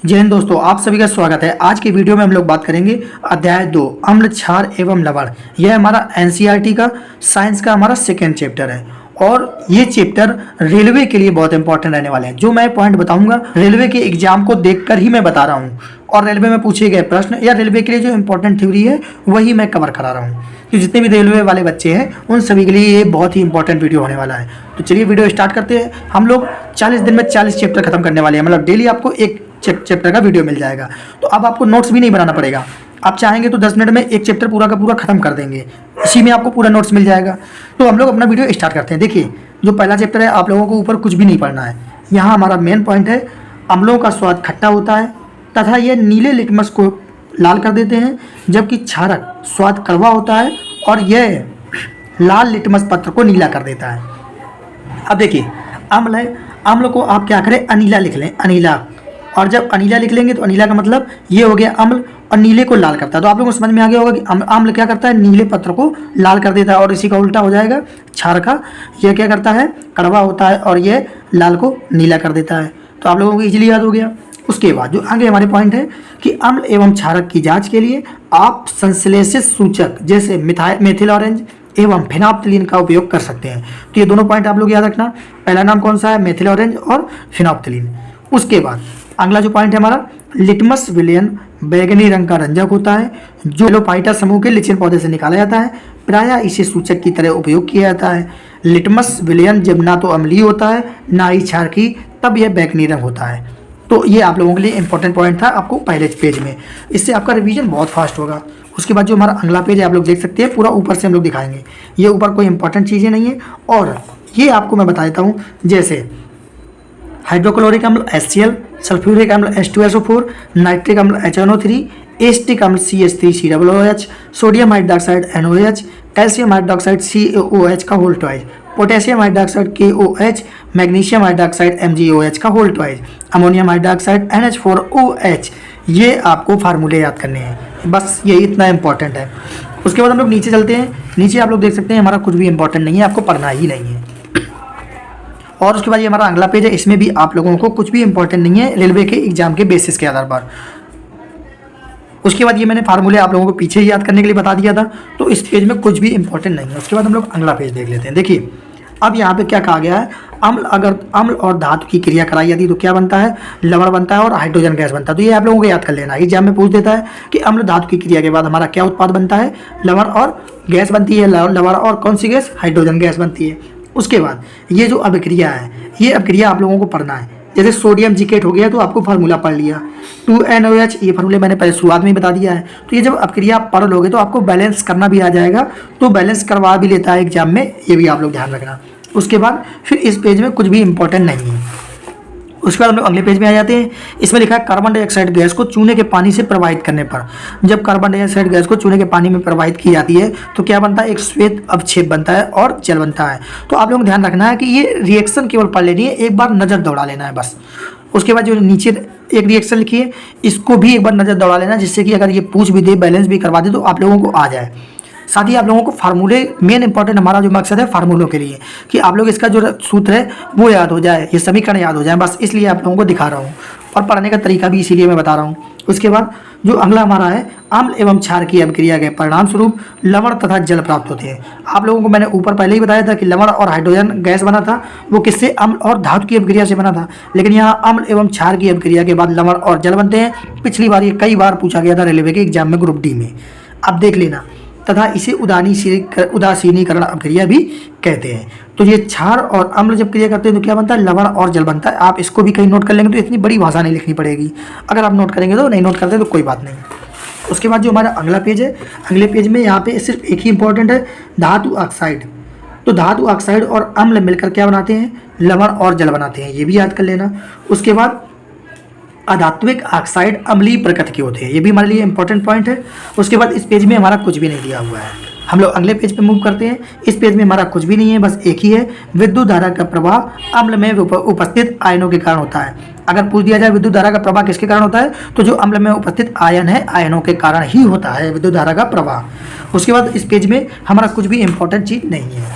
जय हिंद दोस्तों, आप सभी का स्वागत है। आज की वीडियो में हम लोग बात करेंगे अध्याय 2 अम्ल क्षार एवं लवण। यह हमारा एनसीईआरटी का साइंस का हमारा सेकेंड चैप्टर है और ये चैप्टर रेलवे के लिए बहुत इंपॉर्टेंट रहने वाले हैं। जो मैं पॉइंट बताऊंगा रेलवे के एग्जाम को देखकर ही मैं बता रहा हूँ और रेलवे में पूछे गए प्रश्न या रेलवे के लिए जो इंपॉर्टेंट थ्योरी है वही मैं कवर करा रहा हूँ। तो जितने भी रेलवे वाले बच्चे हैं उन सभी के लिए ये बहुत ही इंपॉर्टेंट वीडियो होने वाला है। तो चलिए वीडियो स्टार्ट करते हैं। हम लोग 40 दिन में 40 चैप्टर खत्म करने वाले हैं, मतलब डेली आपको एक चैप्टर का वीडियो मिल जाएगा। तो अब आपको नोट्स भी नहीं बनाना पड़ेगा। आप चाहेंगे तो 10 मिनट में एक चैप्टर पूरा का पूरा खत्म कर देंगे, इसी में आपको पूरा नोट्स मिल जाएगा। तो हम लोग अपना वीडियो स्टार्ट करते हैं। देखिए, जो पहला चैप्टर है आप लोगों को ऊपर कुछ भी नहीं पढ़ना है। यहाँ हमारा मेन पॉइंट है, अम्लों का स्वाद खट्टा होता है तथा ये नीले लिटमस को लाल कर देते हैं, जबकि क्षारक स्वाद कड़वा होता है और यह लाल लिटमस पत्र को नीला कर देता है। अब देखिए, अम्ल है, अम्ल को आप क्या करें, अनीला लिख लें, अनीला। और जब अनीला लिख लेंगे तो अनीला का मतलब ये हो गया अम्ल, और नीले को लाल करता है। तो आप लोगों को समझ में आ गया होगा कि अम्ल क्या करता है, नीले पत्र को लाल कर देता है। और इसी का उल्टा हो जाएगा क्षार का, यह क्या करता है, कड़वा होता है और ये लाल को नीला कर देता है। तो आप लोगों को इजीली याद हो गया। उसके बाद जो आगे हमारे पॉइंट है कि अम्ल एवं क्षारक की जांच के लिए आप संश्लेषित सूचक जैसे मेथिल ऑरेंज एवं फिनोप्थिलीन का उपयोग कर सकते हैं। तो ये दोनों पॉइंट आप लोग याद रखना। पहला नाम कौन सा है, मेथिल ऑरेंज और फिनोप्थिलीन। उसके बाद अगला जो पॉइंट है हमारा, लिटमस विलयन बैगनी रंग का रंजक होता है जो एलोफाइटा समूह के लिचिन पौधे से निकाला जाता है। प्रायः इसे सूचक की तरह उपयोग किया जाता है। लिटमस विलयन जब ना तो अम्लीय होता है ना ही क्षारकीय, तब यह बैगनी रंग होता है। तो ये आप लोगों के लिए इंपॉर्टेंट पॉइंट था आपको पहले पेज में, इससे आपका रिवीजन बहुत फास्ट होगा। उसके बाद जो हमारा अगला पेज है आप लोग देख सकते हैं, पूरा ऊपर से हम लोग दिखाएंगे। ये ऊपर कोई इंपॉर्टेंट चीज़ें नहीं है और ये आपको मैं बता देता हूँ, जैसे हाइड्रोक्लोरिक अम्ल HCl, सल्फ्यूरिक अम्ल H2SO4, नाइट्रिक अम्ल HNO3, एस्टिक अम्ल CH3COOH, sodium hydroxide NOH, calcium hydroxide COOH का whole twice, potassium hydroxide KOH, magnesium hydroxide MgOH का whole twice, ammonium hydroxide NH4OH। ये आपको फार्मूले याद करने हैं, बस ये इतना इंपॉर्टेंट है। उसके बाद हम लोग नीचे चलते हैं। नीचे आप लोग देख सकते हैं हमारा कुछ भी इंपॉर्टेंट नहीं है, आपको पढ़ना ही नहीं है। और उसके बाद ये हमारा अगला पेज है, इसमें भी आप लोगों को कुछ भी इंपॉर्टेंट नहीं है रेलवे के एग्जाम के बेसिस के आधार पर। उसके बाद ये मैंने फार्मूले आप लोगों को पीछे ही याद करने के लिए बता दिया था, तो इस पेज में कुछ भी इंपॉर्टेंट नहीं है। उसके बाद हम लोग अगला पेज देख लेते हैं। देखिए, अब यहाँ पे क्या कहा गया है, अगर अम्ल और धातु की क्रिया कराई जाती है तो क्या बनता है, लवण बनता है और हाइड्रोजन गैस बनता है। तो ये आप लोगों को याद कर लेना। एग्जाम में पूछ देता है कि अम्ल धातु की क्रिया के बाद हमारा क्या उत्पाद बनता है, लवण और गैस बनती है। लवण और कौन सी गैस, हाइड्रोजन गैस बनती है। उसके बाद ये जो अभिक्रिया है, ये अभिक्रिया आप लोगों को पढ़ना है। जैसे सोडियम जिकेट हो गया तो आपको फार्मूला पढ़ लिया, 2NOH, ये फार्मूले मैंने पहले शुरुआत में ही बता दिया है। तो ये जब अभिक्रिया आप पढ़ लोगे तो आपको बैलेंस करना भी आ जाएगा, तो बैलेंस करवा भी लेता है एग्जाम में, ये भी आप लोग ध्यान रखना। उसके बाद फिर इस पेज में कुछ भी इंपॉर्टेंट नहीं है। उसके बाद हम लोग अगले पेज में आ जाते हैं। इसमें लिखा है कार्बन डाइऑक्साइड गैस को चूने के पानी से प्रवाहित करने पर, जब कार्बन डाइऑक्साइड गैस को चूने के पानी में प्रवाहित की जाती है तो क्या बनता है, एक श्वेत अवक्षेप बनता है और जल बनता है। तो आप लोगों को ध्यान रखना है कि ये रिएक्शन केवल पढ़ लेनी है, एक बार नज़र दौड़ा लेना है बस। उसके बाद जो नीचे एक रिएक्शन लिखी है इसको भी एक बार नज़र दौड़ा लेना, जिससे कि अगर ये पूछ भी दे, बैलेंस भी करवा दे तो आप लोगों को आ जाए। साथ ही आप लोगों को फार्मूले, मेन इंपॉर्टेंट हमारा जो मकसद है फार्मूलों के लिए, कि आप लोग इसका जो सूत्र है वो याद हो जाए, ये समीकरण याद हो जाए, बस इसलिए आप लोगों को दिखा रहा हूँ और पढ़ने का तरीका भी इसीलिए मैं बता रहा हूँ। उसके बाद जो अगला हमारा है, अम्ल एवं क्षार की अभिक्रिया के परिणाम स्वरूप लवण तथा जल प्राप्त होते हैं। आप लोगों को मैंने ऊपर पहले ही बताया था कि लवण और हाइड्रोजन गैस बना था, वो किससे, अम्ल और धातु की अभिक्रिया से बना था। लेकिन यहाँ अम्ल एवं क्षार की अभिक्रिया के बाद लवण और जल बनते हैं। पिछली बार ये कई बार पूछा गया था रेलवे के एग्जाम में, ग्रुप D में, अब देख लेना। तथा इसे उदासीनीकरण अभिक्रिया भी कहते हैं। तो ये क्षार और अम्ल जब क्रिया करते हैं तो क्या बनता है, लवण और जल बनता है। आप इसको भी कहीं नोट कर लेंगे तो इतनी बड़ी भाषा नहीं लिखनी पड़ेगी, अगर आप नोट करेंगे तो, नहीं नोट करते तो कोई बात नहीं। उसके बाद जो हमारा अगला पेज है, अगले पेज में यहाँ पे सिर्फ एक ही इंपॉर्टेंट है, धातु ऑक्साइड। तो धातु ऑक्साइड और अम्ल मिलकर क्या बनाते हैं, लवण और जल बनाते हैं, ये भी याद कर लेना। उसके बाद अधात्विक ऑक्साइड अम्लीय प्रकृति के होते हैं, ये भी हमारे लिए इंपॉर्टेंट पॉइंट है। उसके बाद इस पेज में हमारा कुछ भी नहीं दिया हुआ है, हम लोग अगले पेज पे मूव करते हैं। इस पेज में हमारा कुछ भी नहीं है, बस एक ही है, विद्युत धारा का प्रवाह अम्ल में उपस्थित आयनों के कारण होता है। अगर पूछ दिया जाए विद्युत धारा का प्रवाह किसके कारण होता है, तो जो अम्ल में उपस्थित आयन है, आयनों के कारण ही होता है विद्युत धारा का प्रवाह। उसके बाद इस पेज में हमारा कुछ भी इंपॉर्टेंट चीज़ नहीं है।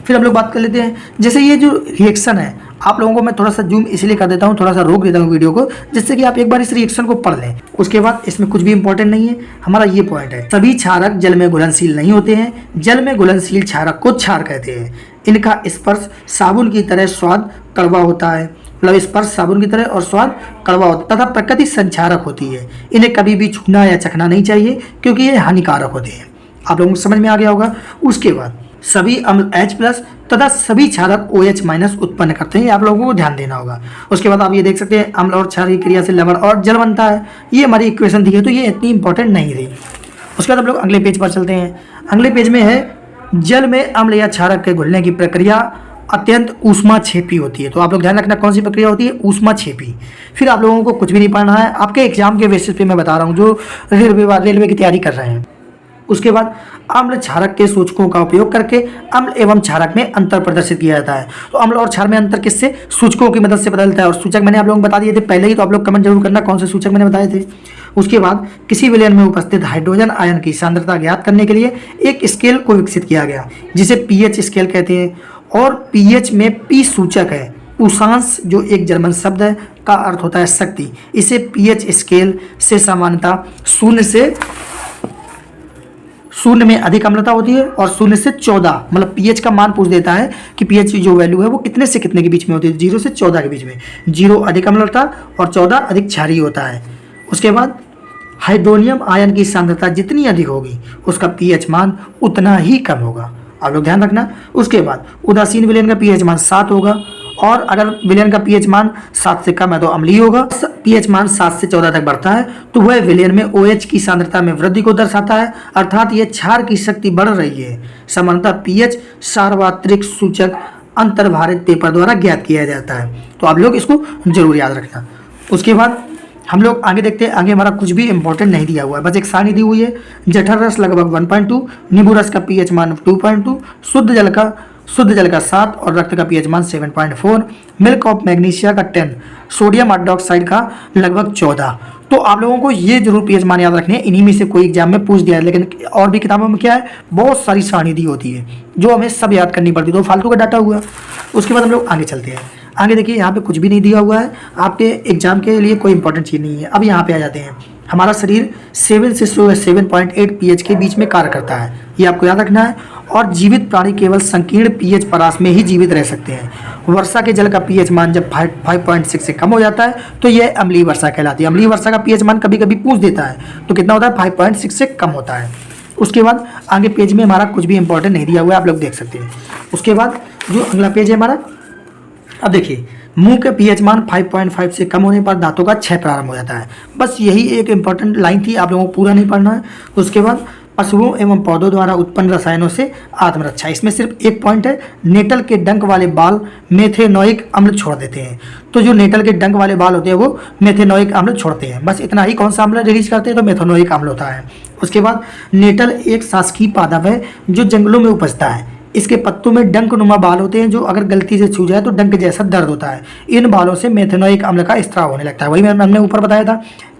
फिर हम लोग बात कर लेते हैं, जैसे ये जो रिएक्शन है आप लोगों को मैं थोड़ा सा जूम इसलिए कर देता हूँ, थोड़ा सा रोक देता हूँ वीडियो को, जिससे कि आप एक बार इस रिएक्शन को पढ़ लें। उसके बाद इसमें कुछ भी इंपॉर्टेंट नहीं है, हमारा ये पॉइंट है, सभी क्षारक जल में घुलनशील नहीं होते हैं। जल में घुलनशील क्षारक को क्षार कहते हैं। इनका स्पर्श साबुन की तरह स्वाद कड़वा होता है, मतलब स्पर्श साबुन की तरह और स्वाद कड़वा होता है, तथा प्रकृति संक्षारक होती है। इन्हें कभी भी छूना या चखना नहीं चाहिए क्योंकि ये हानिकारक होते हैं। आप लोगों को समझ में आ गया होगा। उसके बाद सभी अम्ल H+ तथा सभी क्षारक OH- उत्पन्न करते हैं, आप लोगों को ध्यान देना होगा। उसके बाद आप ये देख सकते हैं अम्ल और क्षार की क्रिया से लवण और जल बनता है। ये हमारी इक्वेशन दी है, तो ये इतनी इंपॉर्टेंट नहीं थी। उसके बाद हम लोग अगले पेज पर चलते हैं। अगले पेज में है जल में अम्ल या क्षारक के घुलने की प्रक्रिया अत्यंत ऊष्माक्षेपी होती है। तो आप लोग ध्यान रखना कौन सी प्रक्रिया होती है, ऊष्माक्षेपी। फिर आप लोगों को कुछ भी नहीं पढ़ना है, आपके एग्जाम के बेसिस पे मैं बता रहा हूँ जो रेलवे की तैयारी कर रहे हैं। उसके बाद अम्ल क्षारक के सूचकों का उपयोग करके अम्ल एवं क्षारक में अंतर प्रदर्शित किया जाता है। तो अम्ल और क्षार में अंतर किससे, सूचकों की मदद से बदलता है। और सूचक मैंने आप लोगों को बता दिए थे पहले ही, तो आप लोग कमेंट जरूर करना कौन से सूचक मैंने बताए थे। उसके बाद किसी विलयन में उपस्थित हाइड्रोजन आयन की सांद्रता ज्ञात करने के लिए एक स्केल को विकसित किया गया, जिसे पीएच स्केल कहते हैं। और पीएच में पी सूचक है, उषांश जो एक जर्मन शब्द है का अर्थ होता है शक्ति। इसे पीएच स्केल से सामान्यतः शून्य में अधिक अम्लता होती है और 0 से 14, मतलब पीएच का मान पूछ देता है कि पीएच की जो वैल्यू है वो कितने से कितने के बीच में होती है, 0 से 14 के बीच में। 0 अधिक अम्लता और 14 अधिक क्षारीय होता है। उसके बाद हाइड्रोनियम आयन की सांद्रता जितनी अधिक होगी उसका पीएच मान उतना ही कम होगा, आप लोग ध्यान रखना। उसके बाद उदासीन विलयन का पीएच मान 7 होगा, और अगर विलयन का पीएच मान 7 से कम है तो अम्लीय होगा। पीएच मान 7 से 14 तक बढ़ता है तो वह विलयन में OH की सांद्रता में वृद्धि को दर्शाता है, अर्थात यह क्षार की शक्ति बढ़ रही है। सामान्यतः पीएच सार्वत्रिक सूचक अंतर्भारित पेपर द्वारा ज्ञात किया जाता है, तो आप लोग इसको जरूर याद रखना। उसके बाद हम लोग आगे देखते हैं। आगे हमारा कुछ भी इंपॉर्टेंट नहीं दिया हुआ है, बस एक सारणी दी हुई है। जठर रस लगभग 1.2, नींबू रस का पीएच मान 2.2, शुद्ध जल का 7 और रक्त का पीएच मान 7.4, मिल्क ऑफ मैग्नीशिया का 10, सोडियम हाइड्रोक्साइड का लगभग 14। तो आप लोगों को ये जरूर पीएच मान याद रखने हैं, इन्हीं में से कोई एग्जाम में पूछ दिया है। लेकिन और भी किताबों में क्या है, बहुत सारी सारणी दी होती है जो हमें सब याद करनी पड़ती है, तो फालतू का डाटा हुआ। उसके बाद हम लोग आगे चलते हैं। आगे देखिए यहाँ पे कुछ भी नहीं दिया हुआ है, आपके एग्जाम के लिए कोई इंपॉर्टेंट चीज़ नहीं है। अब यहाँ पे आ जाते हैं। हमारा शरीर 7 से 7.8 पीएच के बीच में कार्य करता है, ये आपको याद रखना है। और जीवित प्राणी केवल संकीर्ण पीएच परास में ही जीवित रह सकते हैं। वर्षा के जल का पीएच मान जब 5.6 से कम हो जाता है तो यह अम्लीय वर्षा कहलाती है। अम्लीय वर्षा का पीएच मान कभी कभी पूछ देता है, तो कितना होता है, 5.6 से कम होता है। उसके बाद आगे पेज में हमारा कुछ भी इंपॉर्टेंट नहीं दिया हुआ है, आप लोग देख सकते हैं। उसके बाद जो अगला पेज है हमारा, अब देखिए मुंह के पीएच मान 5.5 से कम होने पर दांतों का क्षय प्रारंभ हो जाता है। बस यही एक इंपॉर्टेंट लाइन थी, आप लोगों को पूरा नहीं पढ़ना है। उसके बाद पशुओं एवं पौधों द्वारा उत्पन्न रसायनों से आत्मरक्षा, इसमें सिर्फ एक पॉइंट है, नेटल के डंक वाले बाल मेथेनोइक अम्ल छोड़ देते हैं। तो जो नेटल के डंक वाले बाल होते हैं वो मेथेनोइक अम्ल छोड़ते हैं, बस इतना ही। कौन सा अम्ल रिलीज करते हैं, तो मेथेनोइक अम्ल होता है। उसके बाद नेटल एक शासकीय पादप है जो जंगलों में उपजता है। इसके पत्तों में डंक नुमा बाल होते हैं जो अगर गलती से छू जाए तो डंक जैसा दर्द होता है। इन बालों से मेथेनोइक अम्ल का स्त्राव होने लगता है। वही हमने ऊपर बताया था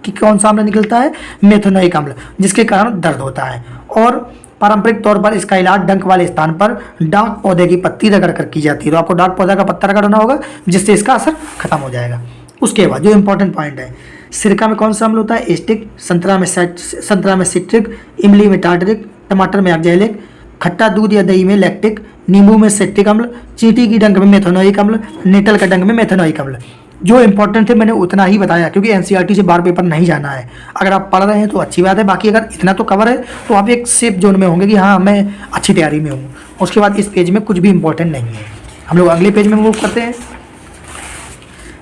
कि कौन सा अम्ल निकलता है, मेथेनोइक अम्ल, जिसके कारण दर्द होता है। और पारंपरिक तौर पर इसका इलाज डंक वाले स्थान पर डाक पौधे की पत्ती रगड़ कर की जाती है। तो आपको डाक पौधे का पत्ता रगड़ना होगा जिससे इसका असर खत्म हो जाएगा। उसके बाद जो इंपॉर्टेंट पॉइंट है, सिरका में कौन सा अम्ल होता है, एस्टिक, संतरा में सिट्रिक, इमली में टार्टरिक, टमाटर में ऑक्जेलिक, खट्टा दूध या दही में लैक्टिक, नींबू में सेक्टिक अम्ल, चींटी की डंक में मेथेनोइक अम्ल, नेटल का डंक में मेथेनोइक अम्ल। जो इंपॉर्टेंट थे मैंने उतना ही बताया, क्योंकि एनसीईआरटी से बार पेपर नहीं जाना है। अगर आप पढ़ रहे हैं तो अच्छी बात है, बाकी अगर इतना तो कवर है तो आप एक सेफ जोन में होंगे कि हाँ मैं अच्छी तैयारी में हूँ। उसके बाद इस पेज में कुछ भी इंपॉर्टेंट नहीं है। हम लोग अगले पेज में मूव करते हैं।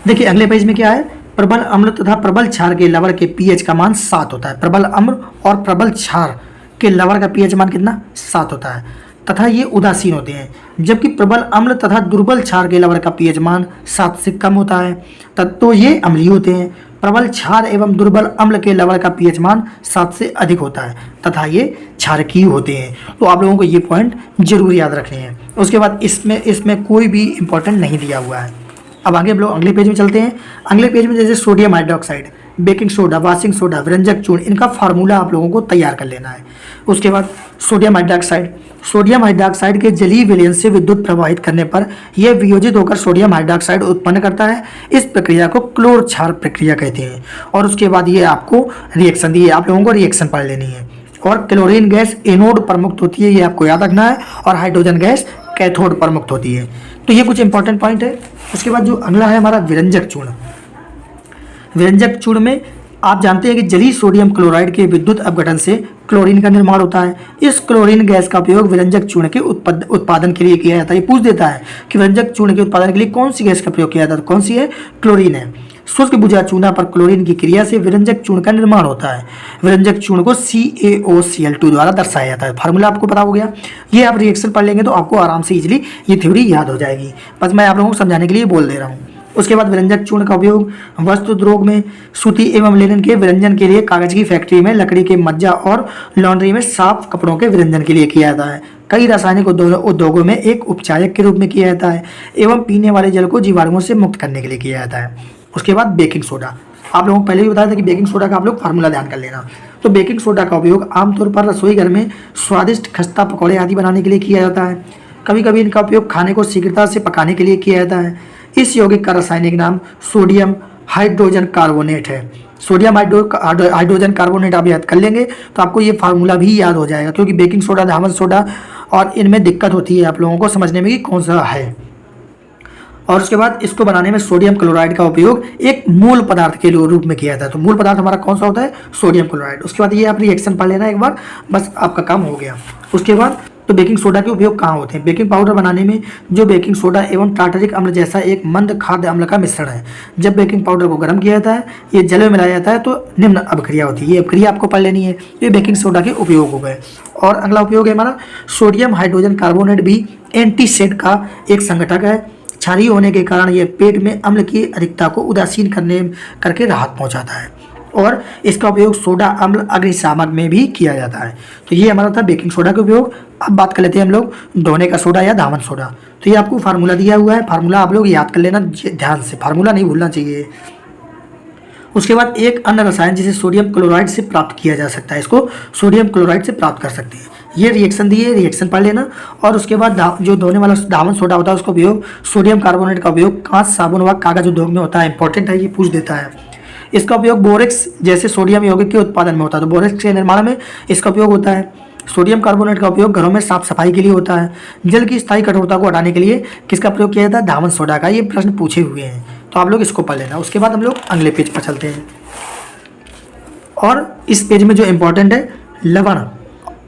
देखिए अगले पेज में क्या है, प्रबल अम्ल तथा प्रबल क्षार के लवण के पीएच का मान 7 होता है। प्रबल अम्ल और प्रबल क्षार के लवण का पीएच मान कितना, 7 होता है, तथा ये उदासीन होते हैं। जबकि प्रबल अम्ल तथा दुर्बल क्षार के लवण का पीएच मान 7 से कम होता है, तो ये अम्लीय होते हैं। प्रबल क्षार एवं दुर्बल अम्ल के लवण का पीएच मान 7 से अधिक होता है तथा ये क्षारकीय होते हैं। तो आप लोगों को ये पॉइंट जरूर याद रखने हैं। उसके बाद इसमें कोई भी इंपॉर्टेंट नहीं दिया हुआ है। अब आगे हम लोग अगले पेज में चलते हैं। अगले पेज में जैसे sodium hydroxide, baking soda, washing soda, व्यंजक चूर्ण, इनका फार्मूला आप लोगों को तैयार कर लेना है। उसके बाद सोडियम हाइड्रोक्साइड, सोडियम हाइड्रोक्साइड के जलीय विलयन से विद्युत प्रवाहित करने पर यह वियोजित होकर सोडियम हाइड्रोक्साइड उत्पन्न करता है। इस प्रक्रिया को क्लोर क्षार प्रक्रिया कहते हैं। और उसके बाद ये आपको रिएक्शन दी है, आप लोगों को रिएक्शन पढ़ लेनी है। और क्लोरीन गैस एनोड पर मुक्त होती है, ये आपको याद रखना है, और हाइड्रोजन गैस कैथोड पर मुक्त होती है। तो ये कुछ इंपॉर्टेंट पॉइंट है। उसके बाद जो अगला है हमारा विरंजक चूर्ण। विरंजक चूर्ण में आप जानते हैं कि जलीय सोडियम क्लोराइड के विद्युत अपघटन से क्लोरीन का निर्माण होता है। इस क्लोरीन गैस का उपयोग विरंजक चूर्ण के उत्पादन के लिए किया जाता है। ये पूछ देता है कि विरंजक चूर्ण के उत्पादन के लिए कौन सी गैस का प्रयोग किया जाता है, तो कौन सी है, क्लोरीन है। शुष्क भुजा चूना पर क्लोरीन की क्रिया से विरंजक चूर्ण का निर्माण होता है। विरंजक चूर्ण को CaOCl2 द्वारा दर्शाया जाता है। फार्मूला आपको पता हो गया। ये आप रिएक्शन पढ़ लेंगे तो आपको आराम से इजीली ये थ्योरी याद हो जाएगी। बस मैं आप लोगों को समझाने के लिए बोल दे रहा हूँ। उसके बाद विरंजक चूर्ण का उपयोग वस्त्र उद्योग में सूती एवं लिनन के विरंजन के लिए, कागज की फैक्ट्री में लकड़ी के मज्जा और लॉन्ड्री में साफ कपड़ों के विरंजन के लिए किया जाता है। कई रासायनिक उद्योगों में एक उपचायक के रूप में किया जाता है एवं पीने वाले जल को जीवाणुओं से मुक्त करने के लिए किया जाता है। उसके बाद बेकिंग सोडा, आप लोगों को पहले भी बताया था कि बेकिंग सोडा का आप लोग फार्मूला ध्यान कर लेना। तो बेकिंग सोडा का उपयोग आमतौर पर रसोई घर में स्वादिष्ट खस्ता, पकौड़े आदि बनाने के लिए किया जाता है। कभी कभी इनका उपयोग खाने को शीघ्रता से पकाने के लिए किया जाता है। इस यौगिक का रासायनिक नाम सोडियम हाइड्रोजन कार्बोनेट है। सोडियम हाइड्रोजन कार्बोनेट आप याद कर लेंगे तो आपको ये फार्मूला भी याद हो जाएगा, क्योंकि बेकिंग सोडा, धावन सोडा और इनमें दिक्कत होती है आप लोगों को समझने में कि कौन सा है। और उसके बाद इसको बनाने में सोडियम क्लोराइड का उपयोग एक मूल पदार्थ के रूप में किया जाता है। तो मूल पदार्थ हमारा कौन सा होता है, सोडियम क्लोराइड। उसके बाद ये आप रिएक्शन पढ़ लेना एक बार, बस आपका काम हो गया। उसके बाद तो बेकिंग सोडा के उपयोग कहाँ होते हैं। बेकिंग पाउडर बनाने में जो बेकिंग सोडा एवं टार्टरिक अम्ल जैसा एक मंद खाद्य अम्ल का मिश्रण है। जब बेकिंग पाउडर को गर्म किया जाता है, ये जल में मिलाया जाता है तो निम्न अभिक्रिया होती है। ये अभिक्रिया आपको पढ़ लेनी है। ये बेकिंग सोडा के उपयोग हो गए। और अगला उपयोग है हमारा सोडियम हाइड्रोजन कार्बोनेट भी एंटीसेड का एक संघटक है। क्षारीय होने के कारण यह पेट में अम्ल की अधिकता को उदासीन करके राहत पहुंचाता है। और इसका उपयोग सोडा अम्ल अग्निशामक में भी किया जाता है। तो ये हमारा था बेकिंग सोडा का उपयोग। अब बात कर लेते हैं हम लोग धोने का सोडा या धावन सोडा। तो ये आपको फार्मूला दिया हुआ है, फार्मूला आप लोग याद कर लेना ध्यान से, फार्मूला नहीं भूलना चाहिए। उसके बाद एक अन्य रसायन जिसे सोडियम क्लोराइड से प्राप्त किया जा सकता है, इसको सोडियम क्लोराइड से प्राप्त कर सकते हैं। ये रिएक्शन दी है, रिएक्शन पढ़ लेना। और उसके बाद जो धोने वाला धावन सोडा होता है उसका उपयोग सोडियम कार्बोनेट का उपयोग कांच, साबुन व कागज उद्योग में होता है। इंपॉर्टेंट है, ये पूछ देता है। इसका उपयोग बोरेक्स जैसे सोडियम यौगिक के उत्पादन में होता है। तो बोरेक्स के निर्माण में इसका उपयोग होता है। सोडियम कार्बोनेट का उपयोग घरों में साफ सफाई के लिए होता है। जल की स्थायी कठोरता को हटाने के लिए किसका प्रयोग किया जाता है, धावन सोडा का। ये प्रश्न पूछे हुए हैं तो आप लोग इसको पढ़ लेना। उसके बाद हम लोग अगले पेज पर चलते हैं। और इस पेज में जो इंपॉर्टेंट है, लवण।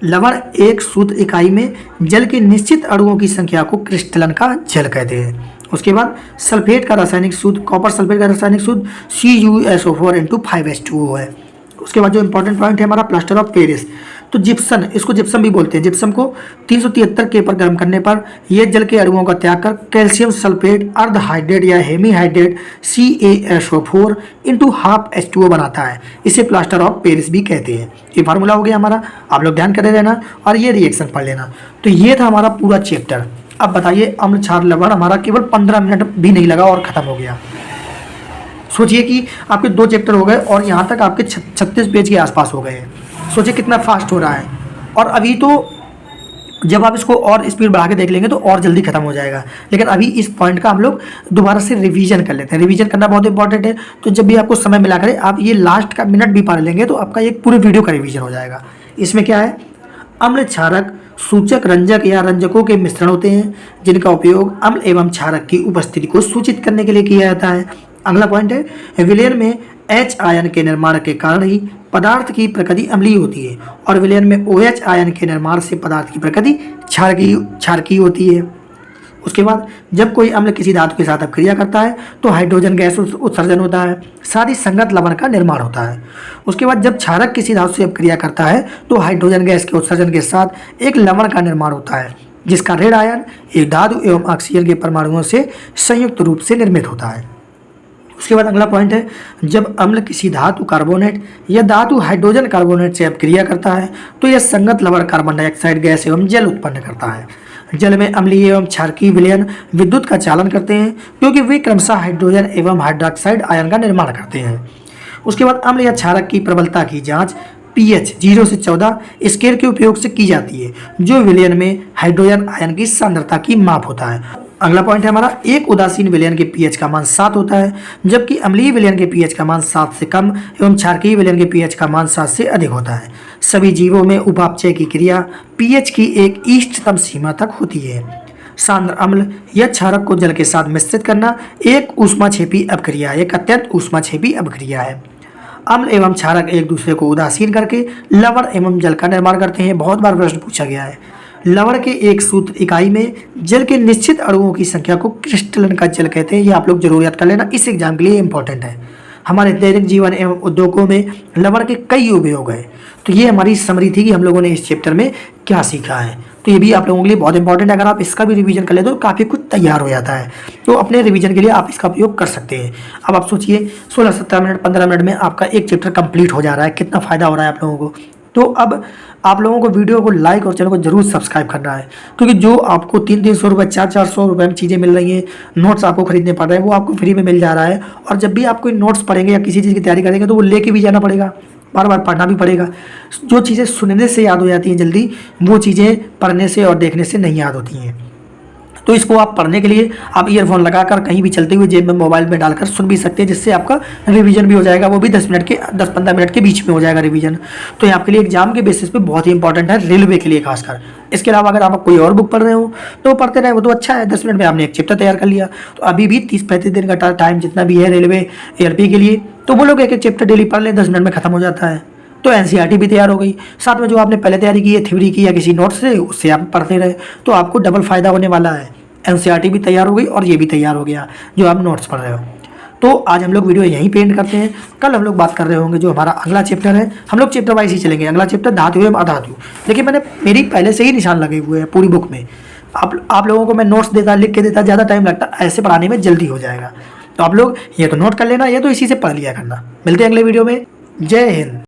लवण एक शुद्ध इकाई में जल के निश्चित अणुओं की संख्या को क्रिस्टलन का जल कहते हैं। उसके बाद सल्फेट का रासायनिक सूत्र, कॉपर सल्फेट का रासायनिक सूत्र CuSO4 है। उसके बाद जो इंपॉर्टेंट पॉइंट है हमारा प्लास्टर ऑफ पेरिस। तो जिप्सम, इसको जिप्सम भी बोलते हैं। जिप्सम को 373 K पर गर्म करने पर यह जल के अणुओं का त्याग कर कैल्शियम सल्फेट अर्धहाइड्रेट या हेमीहाइड्रेट CaSO4 × 12H2O बनाता है। इसे प्लास्टर ऑफ पेरिस भी कहते हैं। ये फार्मूला हो गया हमारा, आप लोग ध्यान करे रहना और ये रिएक्शन पढ़ लेना। तो ये था हमारा पूरा चैप्टर। अब बताइए, अम्ल क्षार लवण हमारा केवल 15 मिनट भी नहीं लगा और खत्म हो गया। सोचिए कि आपके 2 चैप्टर हो गए और यहाँ तक आपके 36 पेज के आसपास हो गए हैं। सोचिए कितना फास्ट हो रहा है। और अभी तो जब आप इसको और स्पीड बढ़ा के देख लेंगे तो और जल्दी खत्म हो जाएगा। लेकिन अभी इस पॉइंट का हम लोग दोबारा से रिवीजन कर लेते हैं। रिवीजन करना बहुत इंपॉर्टेंट है। तो जब भी आपको समय मिला करे, आप ये लास्ट का मिनट भी पढ़ लेंगे तो आपका एक पूरे वीडियो का रिवीजन हो जाएगा। इसमें क्या है, अम्ल क्षारक सूचक रंजक या रंजकों के मिश्रण होते हैं जिनका उपयोग अम्ल एवं क्षारक की उपस्थिति को सूचित करने के लिए किया जाता है। अगला पॉइंट है, विलयन में H आयन के निर्माण के कारण ही पदार्थ की प्रकृति अम्लीय होती है और विलयन में OH आयन के निर्माण से पदार्थ की प्रकृति क्षारकीय होती है। उसके बाद जब कोई अम्ल किसी धातु के साथ अपक्रिया करता है तो हाइड्रोजन गैस उत्सर्जन होता है, साथ ही संगत लवण का निर्माण होता है। उसके बाद जब क्षारक किसी धातु से अपक्रिया करता है तो हाइड्रोजन गैस के उत्सर्जन के साथ एक लवण का निर्माण होता है जिसका ऋण आयन एक धातु एवं ऑक्सीजन के परमाणुओं से संयुक्त रूप से निर्मित होता है। उसके बाद अगला पॉइंट है, जब अम्ल किसी धातु कार्बोनेट या धातु हाइड्रोजन कार्बोनेट से अपक्रिया करता है तो यह संगत लवण कार्बन डाइऑक्साइड गैस एवं जल उत्पन्न करता है। जल में अम्लीय एवं क्षारकीय विलयन विद्युत का चालन करते हैं क्योंकि वे क्रमशः हाइड्रोजन एवं हाइड्रोक्साइड आयन का निर्माण करते हैं। उसके बाद अम्ल या क्षारक की प्रबलता की जांच pH 0 से 14 स्केल के उपयोग से की जाती है, जो विलयन में हाइड्रोजन आयन की सांद्रता की माप होता है। अगला पॉइंट है हमारा, एक उदासीन विलयन के pH का मान 7 होता है, जबकि अम्लीय विलयन के pH का मान 7 से कम एवं क्षारकीय विलयन के pH का मान 7 से अधिक होता है। सभी जीवों में उपापचय की क्रिया pH की एक इष्टतम सीमा तक होती है। सांद्र अम्ल या क्षारक को जल के साथ मिश्रित करना एक ऊष्माक्षेपी अपक्रिया है, एक अत्यंत ऊष्माक्षेपी अपक्रिया है। अम्ल एवं क्षारक एक दूसरे को उदासीन करके लवण एवं जल का निर्माण करते हैं। बहुत बार प्रश्न पूछा गया है। लवण के एक सूत्र इकाई में जल के निश्चित अणुओं की संख्या को क्रिस्टलन का जल कहते हैं। ये आप लोग जरूर याद कर लेना, इस एग्जाम के लिए इंपॉर्टेंट है। हमारे दैनिक जीवन एवं उद्योगों में लवण के कई उपयोग हैं। तो ये हमारी समरी थी कि हम लोगों ने इस चैप्टर में क्या सीखा है। तो ये भी आप लोगों के लिए बहुत इंपॉर्टेंट है। अगर आप इसका भी रिवीजन कर ले तो काफ़ी कुछ तैयार हो जाता है। तो अपने रिवीजन के लिए आप इसका उपयोग कर सकते हैं। अब आप सोचिए 16-17 मिनट 15 मिनट में आपका एक चैप्टर कंप्लीट हो जा रहा है, कितना फ़ायदा हो रहा है आप लोगों को। तो अब आप लोगों को वीडियो को लाइक और चैनल को जरूर सब्सक्राइब करना है, क्योंकि जो आपको 300-300 रुपये 400-400 रुपये में चीज़ें मिल रही हैं, नोट्स आपको खरीदने पड़ रहे हैं, वो आपको फ्री में मिल जा रहा है। और जब भी आप कोई नोट्स पढ़ेंगे या किसी चीज़ की तैयारी करेंगे तो वो लेके भी जाना पड़ेगा, बार बार पढ़ना भी पड़ेगा। जो चीज़ें सुनने से याद हो जाती हैं जल्दी, वो चीज़ें पढ़ने से और देखने से नहीं याद होती हैं। तो इसको आप पढ़ने के लिए आप ईयरफोन लगाकर कहीं भी चलते हुए जेब में मोबाइल में डालकर सुन भी सकते हैं, जिससे आपका रिवीजन भी हो जाएगा। वो भी 10-15 मिनट के बीच में हो जाएगा रिवीजन। तो ये आपके लिए एग्जाम के बेसिस पे बहुत ही इंपॉर्टेंट है, रेलवे के लिए खासकर। इसके अलावा अगर आप कोई और बुक पढ़ रहे हो तो पढ़ते रहे, वो तो अच्छा है। 10 मिनट में आपने एक चैप्टर तैयार कर लिया। तो अभी भी 30-35 दिन का टाइम जितना भी है रेलवे ARP के लिए, तो वो लोग एक चैप्टर डेली पढ़ लें, 10 मिनट में खत्म हो जाता है। तो NCERT भी तैयार हो गई। साथ में जो आपने पहले तैयारी की है थ्योरी की या किसी नोट से, उससे आप पढ़ते रहे, तो आपको डबल फायदा होने वाला है। NCERT भी तैयार हो गई और ये भी तैयार हो गया जो आप नोट्स पढ़ रहे हो। तो आज हम लोग वीडियो यहीं पे एंड करते हैं। कल हम लोग बात कर रहे होंगे जो हमारा अगला चैप्टर है। हम लोग चैप्टर वाइज ही चलेंगे। अगला चैप्टर धातु एवं अधातु, लेकिन मेरी पहले से ही निशान लगे हुए हैं पूरी बुक में। आप लोगों को मैं नोट्स देता, लिख के देता, ज़्यादा टाइम लगता, ऐसे पढ़ाने में जल्दी हो जाएगा। तो आप लोग ये तो नोट कर लेना, ये तो इसी से पढ़ लिया करना। मिलते हैं अगले वीडियो में। जय हिंद।